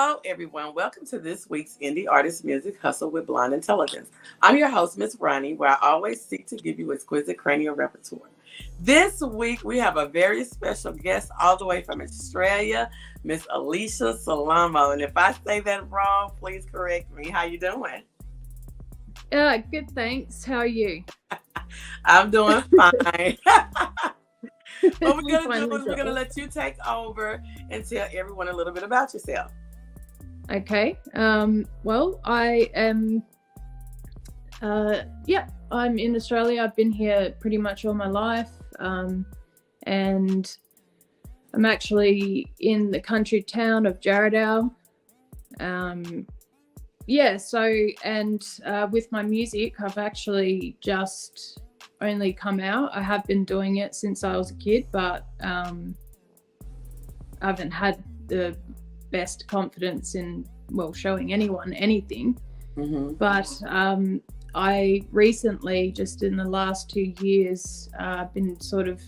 Hello, everyone. Welcome to this week's Indie Artist Music Hustle with Blonde Intelligence. I'm your host, Miss Ronnie, where I always seek to give you exquisite cranial repertoire. This week, we have a very special guest all the way from Australia, Miss Alicia Salamo. And if I say that wrong, please correct me. How you doing? Good, thanks. How are you? I'm doing fine. What we're going to do is we're going to let you take over and tell everyone a little bit about yourself. Okay. Well, I am, I'm in Australia. I've been here pretty much all my life. And I'm actually in the country town of Jarrahdale. With my music, I've actually just only come out. I have been doing it since I was a kid, but I haven't had the best confidence in showing anyone anything. But I recently, just in the last 2 years, been sort of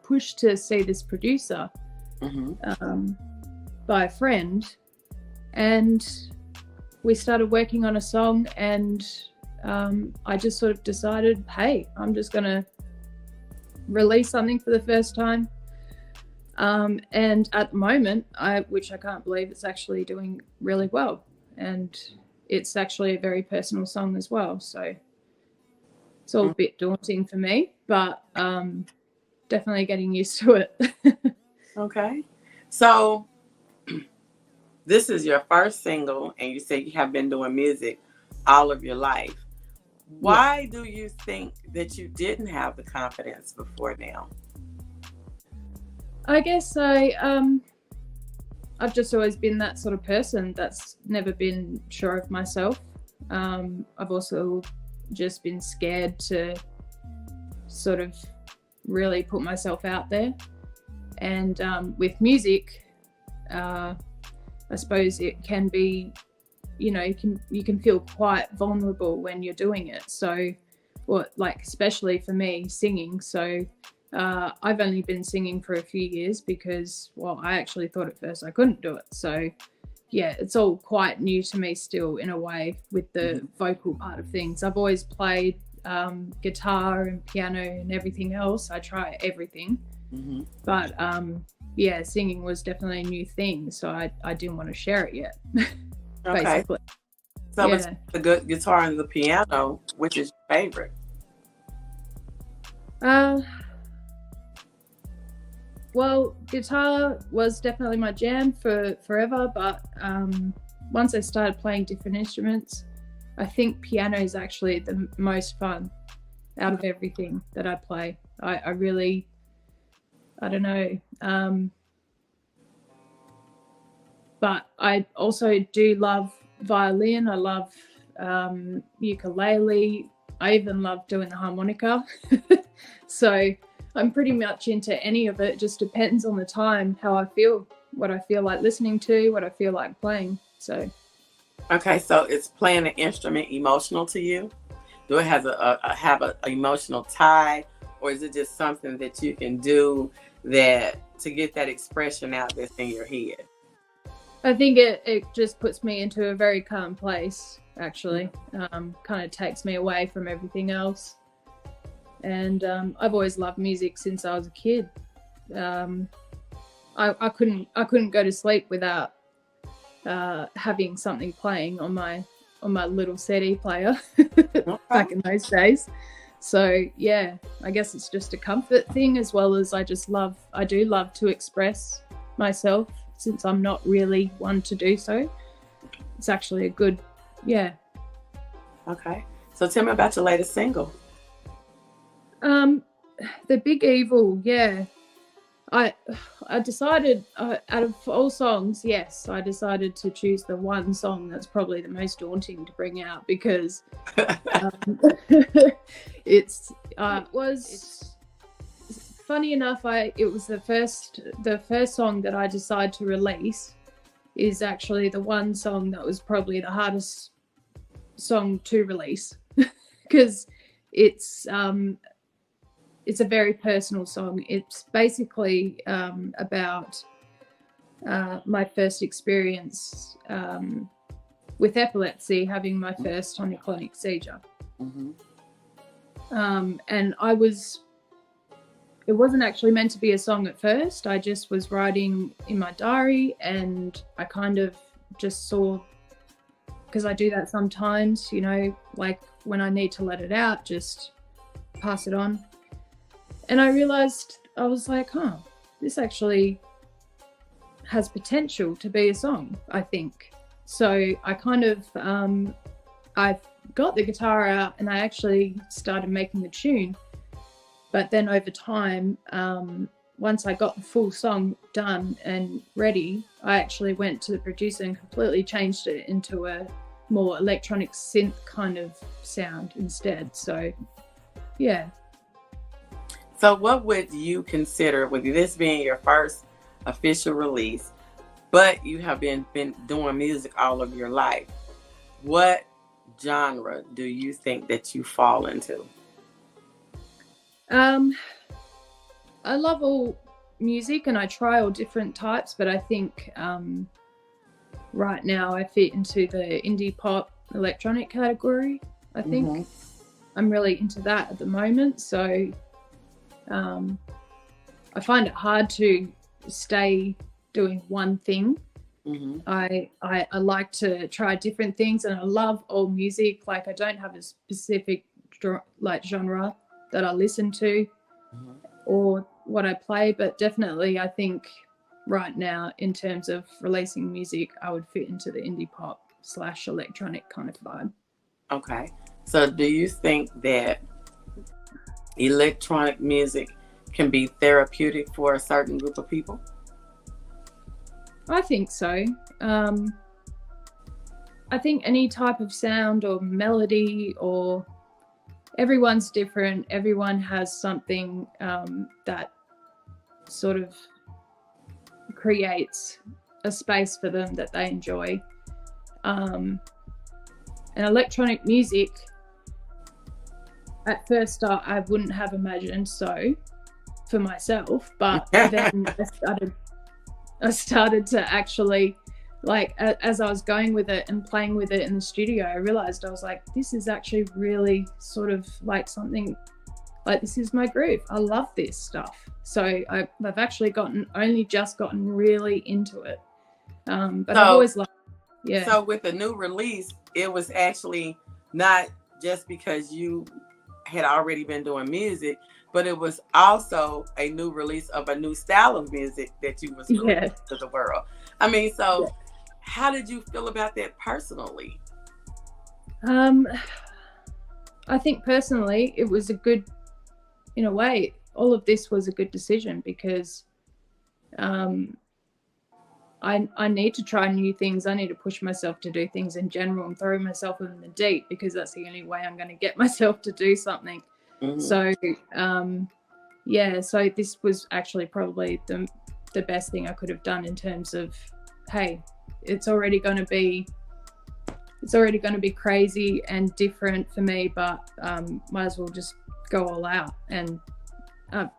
pushed to see this producer by a friend, and we started working on a song, and I just sort of decided, hey, I'm just gonna release something for the first time. And at the moment, which I can't believe, it's actually doing really well. And it's actually a very personal song as well. So it's all a bit daunting for me, but definitely getting used to it. Okay. So this is your first single, and you say you have been doing music all of your life. Why do you think that you didn't have the confidence before now? I guess I've just always been that sort of person that's never been sure of myself. I've also just been scared to sort of really put myself out there. And with music, I suppose it can be, you can feel quite vulnerable when you're doing it. So, especially for me, singing. So I've only been singing for a few years because, I actually thought at first I couldn't do it. So yeah, it's all quite new to me still in a way with the vocal part of things. I've always played guitar and piano and everything else. I try everything. But singing was definitely a new thing. So I didn't want to share it yet. Okay. Basically. So it's the good guitar and the piano, which is your favorite? Well, guitar was definitely my jam for forever, but once I started playing different instruments, I think piano is actually the most fun out of everything that I play. I really, I don't know. But I also do love violin. I love ukulele. I even love doing the harmonica. So I'm pretty much into any of it. It just depends on the time, how I feel, what I feel like listening to, what I feel like playing. So. Okay, so is playing an instrument emotional to you? Do it have an emotional tie, or is it just something that you can do to get that expression out that's in your head? I think it just puts me into a very calm place, actually. Kind of takes me away from everything else. And I've always loved music since I was a kid. I couldn't go to sleep without having something playing on my little CD player back in those days. So yeah, I guess it's just a comfort thing, as well as I do love to express myself, since I'm not really one to do so. It's actually a good, yeah. Okay. So tell me about your latest single. The Big Evil, yeah. I decided, out of all songs, yes, I decided to choose the one song that's probably the most daunting to bring out, because it's funny enough, it was the first song that I decided to release is actually the one song that was probably the hardest song to release, because it's a very personal song. It's basically about my first experience with epilepsy, having my first tonic-clonic seizure. Mm-hmm. And it wasn't actually meant to be a song at first. I just was writing in my diary, and I kind of just saw, because I do that sometimes, you know, like when I need to let it out, just pass it on. And I realized, I was like, this actually has potential to be a song, I think. So I kind of, I got the guitar out and I actually started making the tune. But then over time, once I got the full song done and ready, I actually went to the producer and completely changed it into a more electronic synth kind of sound instead. So, yeah. So what would you consider, with this being your first official release, but you have been doing music all of your life, what genre do you think that you fall into? I love all music and I try all different types, but I think right now I fit into the indie pop electronic category. I think I'm really into that at the moment. So I find it hard to stay doing one thing. I like to try different things, and I love all music. Like, I don't have a specific genre that I listen to or what I play, but definitely I think right now, in terms of releasing music, I would fit into the indie pop / electronic kind of vibe. Okay. So do you think that electronic music can be therapeutic for a certain group of people? I think so. I think any type of sound or melody, or everyone's different. Everyone has something that sort of creates a space for them that they enjoy. And electronic music, at first I wouldn't have imagined so for myself, but then I started to actually, like, as I was going with it and playing with it in the studio, I realized, I was like, this is actually really sort of like something, like, this is my groove. I love this stuff. So I've actually only just gotten really into it. But I've always loved it. Yeah. So with the new release, it was actually not just because you had already been doing music, but it was also a new release of a new style of music that you was releasing to the world. I mean, so how did you feel about that personally? I think personally it was a good, in a way, all of this was a good decision, because I need to try new things. I need to push myself to do things in general and throw myself in the deep, because that's the only way I'm going to get myself to do something. So so this was actually probably the best thing I could have done, in terms of, hey, it's already going to be crazy and different for me, but might as well just go all out. And I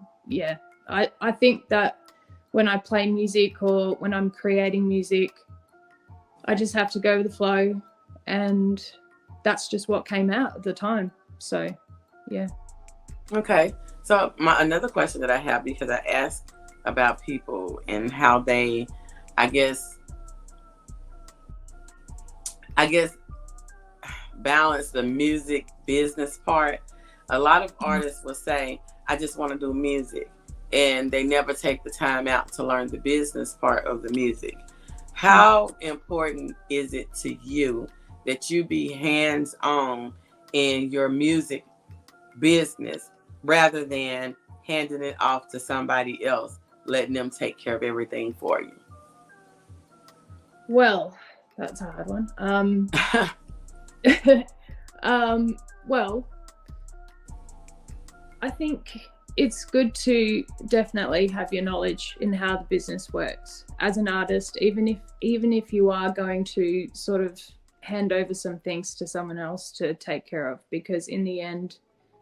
think that when I play music or when I'm creating music, I just have to go with the flow, and that's just what came out at the time. So yeah. Okay. So another question that I have, because I asked about people and how they, I guess balance the music business part. A lot of artists will say, I just want to do music, and they never take the time out to learn the business part of the music. How important is it to you that you be hands-on in your music business, rather than handing it off to somebody else, letting them take care of everything for you? Well, that's a hard one. Well, I think it's good to definitely have your knowledge in how the business works as an artist, even if you are going to sort of hand over some things to someone else to take care of, because in the end,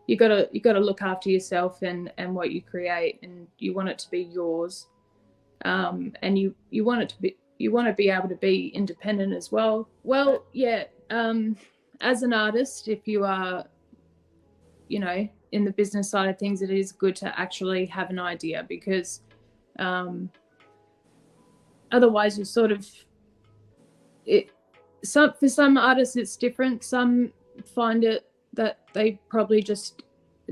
you gotta look after yourself and what you create, and you want it to be yours. and you want it to be, you want to be able to be independent as well. Well, yeah. As an artist, if you are, you know, in the business side of things, it is good to actually have an idea, because otherwise you sort of for some artists it's different. Some find it that they probably just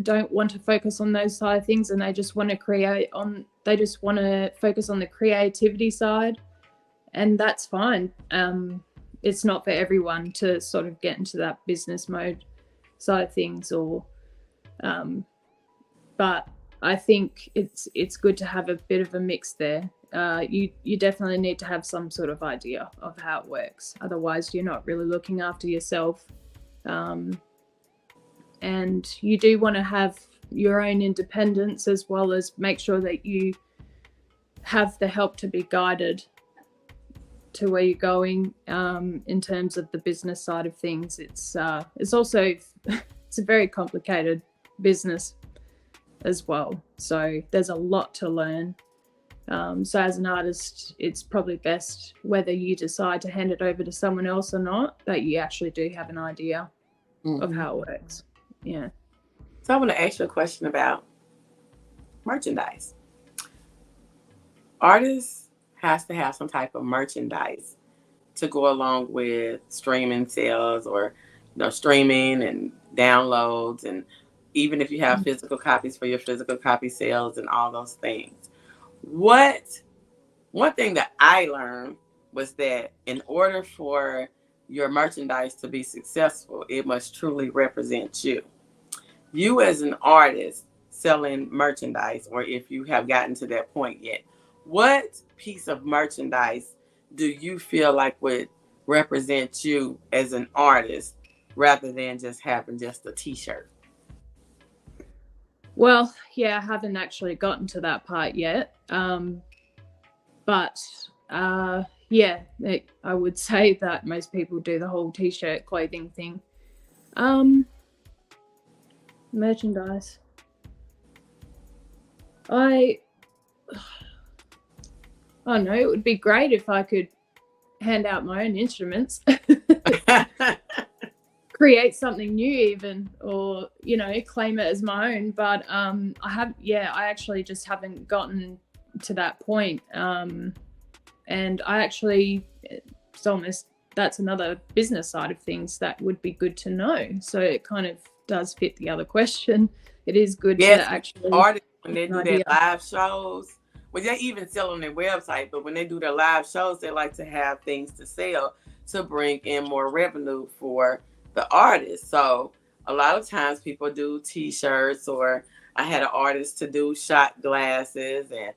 don't want to focus on those side of things, and they just want to focus on the creativity side, and that's fine. It's not for everyone to sort of get into that business mode side of things, or but I think it's good to have a bit of a mix there. You definitely need to have some sort of idea of how it works. Otherwise, you're not really looking after yourself. And you do want to have your own independence, as well as make sure that you have the help to be guided to where you're going. In terms of the business side of things, it's also it's a very complicated business as well. So there's a lot to learn. So as an artist, it's probably best, whether you decide to hand it over to someone else or not, that you actually do have an idea of how it works. Yeah. So I want to ask you a question about merchandise. Artists has to have some type of merchandise to go along with streaming sales, or streaming and downloads, and even if you have physical copies for your physical copy sales and all those things. One thing that I learned was that in order for your merchandise to be successful, it must truly represent you. You as an artist selling merchandise, or if you have gotten to that point yet, what piece of merchandise do you feel like would represent you as an artist, rather than just having just a t-shirt? Well, yeah, I haven't actually gotten to that part yet. But yeah, I would say that most people do the whole t-shirt clothing thing. Merchandise. I don't know, it would be great if I could hand out my own instruments. Create something new even, or claim it as my own, but I actually just haven't gotten to that point. And I actually, that's another business side of things that would be good to know. So it kind of does fit the other question. It is good to actually, artists, when they do their live shows, well, they even sell on their website, but when they do their live shows, they like to have things to sell to bring in more revenue for the artist. So a lot of times people do t-shirts, or I had an artist to do shot glasses, and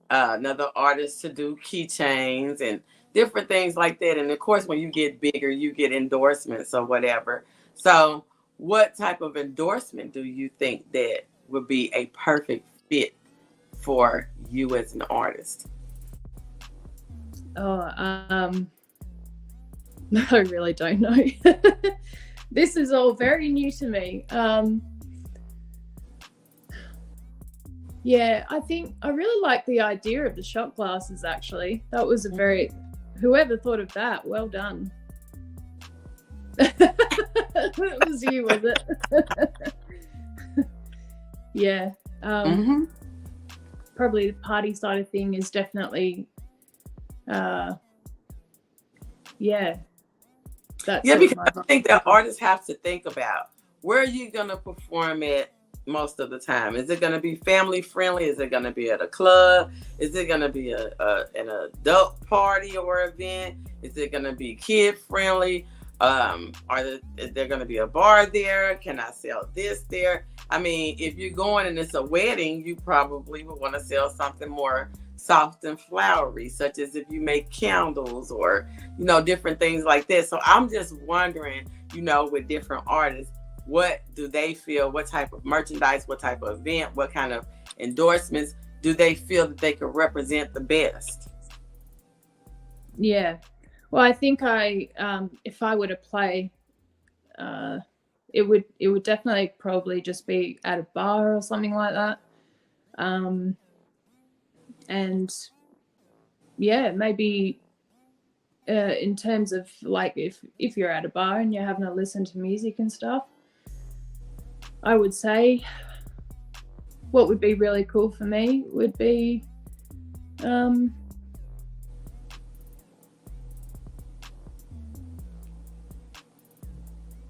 another artist to do keychains and different things like that. And of course, when you get bigger, you get endorsements or whatever. So what type of endorsement do you think that would be a perfect fit for you as an artist? I really don't know. This is all very new to me. Yeah, I think I really like the idea of the shot glasses, actually. That was whoever thought of that, well done. It was you, was it? Yeah. Probably the party side of thing is definitely, yeah. Because I think that artists have to think about, where are you going to perform at most of the time? Is it going to be family friendly? Is it going to be at a club? Is it going to be an adult party or event? Is it going to be kid friendly? Is there going to be a bar there? Can I sell this there? I mean, if you're going and it's a wedding, you probably would want to sell something more soft and flowery, such as if you make candles or, different things like that. So I'm just wondering, with different artists, what do they feel, what type of merchandise, what type of event, what kind of endorsements do they feel that they could represent the best? Yeah. Well, I think if I were to play, it would definitely probably just be at a bar or something like that. And yeah, maybe in terms of like if you're at a bar and you're having to listen to music and stuff, I would say what would be really cool for me would be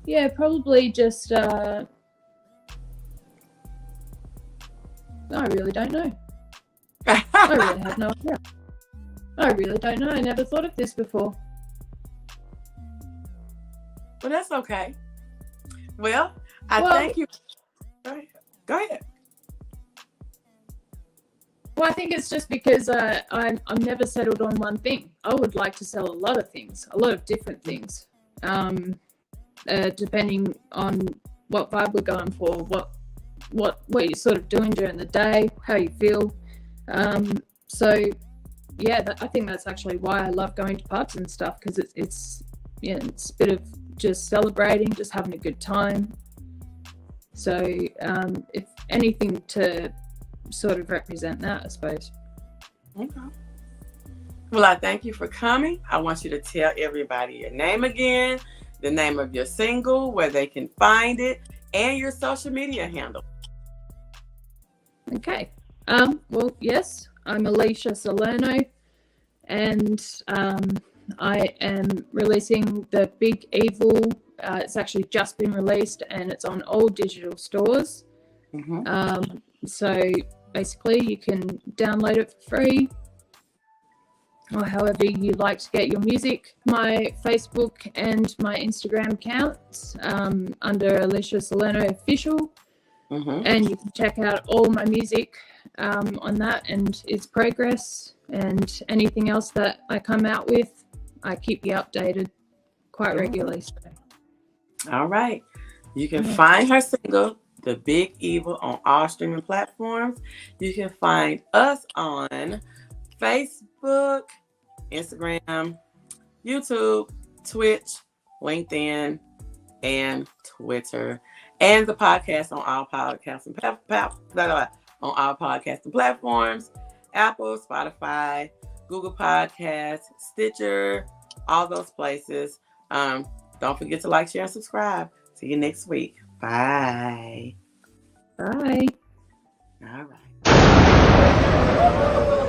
yeah, probably just I really don't know. I really have no idea. I really don't know. I never thought of this before. Well, that's okay. Well, thank you. Go ahead. Well, I think it's just because I'm never settled on one thing. I would like to sell a lot of things, a lot of different things, depending on what vibe we're going for, what you're sort of doing during the day, how you feel. So yeah, I think that's actually why I love going to pubs and stuff, because it's a bit of just celebrating, just having a good time. So if anything to sort of represent that, I suppose. Okay. Well, I thank you for coming. I want you to tell everybody your name again, the name of your single, where they can find it, and your social media handle. Okay. Well, yes, I'm Alicia Salerno, and I am releasing The Big Evil. It's actually just been released, and it's on all digital stores. Mm-hmm. So basically, you can download it for free, or however you like to get your music. My Facebook and my Instagram accounts under Alicia Salerno Official. Mm-hmm. And you can check out all my music on that and its progress, and anything else that I come out with, I keep you updated quite regularly. So. All right. You can find her single, The Big Evil, on all streaming platforms. You can find us on Facebook, Instagram, YouTube, Twitch, LinkedIn, and Twitter. And the podcast on all podcasting platforms, Apple, Spotify, Google Podcasts, Stitcher, all those places. Don't forget to like, share, and subscribe. See you next week. Bye. Bye. All right.